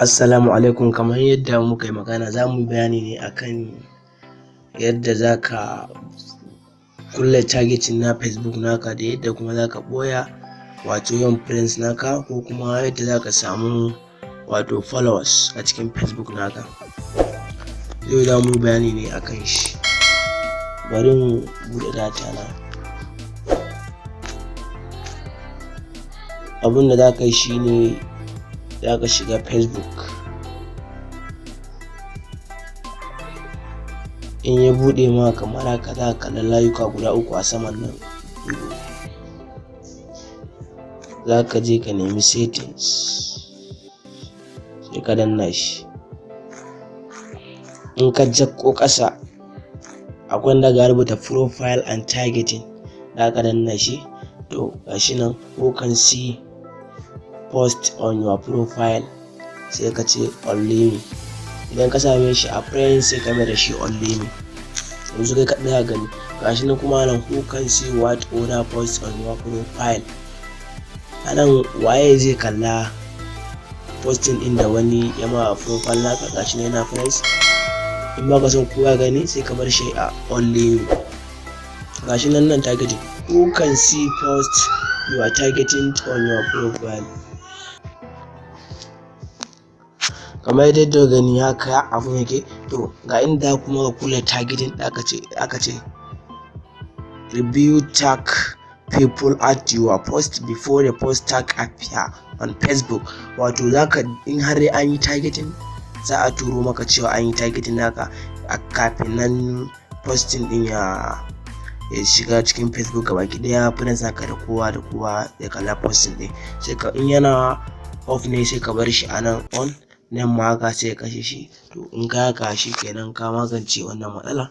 Assalamu alaikum. Kamar yadda muka yi magana, za mu yi bayani ne akan yadda za ka kulle targeting na Facebook naka da yadda kuma za ka ɓoya wato yawan friends naka, ko kuma yadda za ka samu wato followers a cikin Facebook naka. Yau za mu yi bayani ne akan shi. Bari mu buɗe data na. Abin da za ka yi shi ne za ka shiga Facebook. In ya buɗe ma kamar haka, za ka kalli layuka guda uku a saman nan. Za ka je ka nemi settings, sai ka danna shi. In ka jakko ƙasa, akwai inda ga rubuta profile and targeting, za ka danna shi. To gashi nan, who can see post on your profile, sai ka ce only me. Idan ka same shi a friends, sai ka mai da shi only me. Yanzu kai kaɗai ka gani. Gashi nan kuma nan, who can see what other post on your profile. Anan waye zai kalla posting ɗin da wani ya ma a profile naka. Gashi nan yana friends. In ba ka son kowa gani, sai ka bar shi a only me. Gashi nan targeting, who can see post you are targeting on your profile. Kamar yadda gani haka abun yake. To ga inda kuma ka kula targeting, aka ce review tag people at your post before the post tag appear on Facebook. Wato zaka, in har an yi targeting, za a turo maka cewa an yi targeting naka a kafin nan posting din ya shiga cikin Facebook gabaki daya. Friends naka da kowa ya kalla posting din. Sai ka, in yana off ne, sai ka bar shi anan on, nan ma haka sai ka kashe shi. To in ka haka, shi kenan ka magance wannan matsala.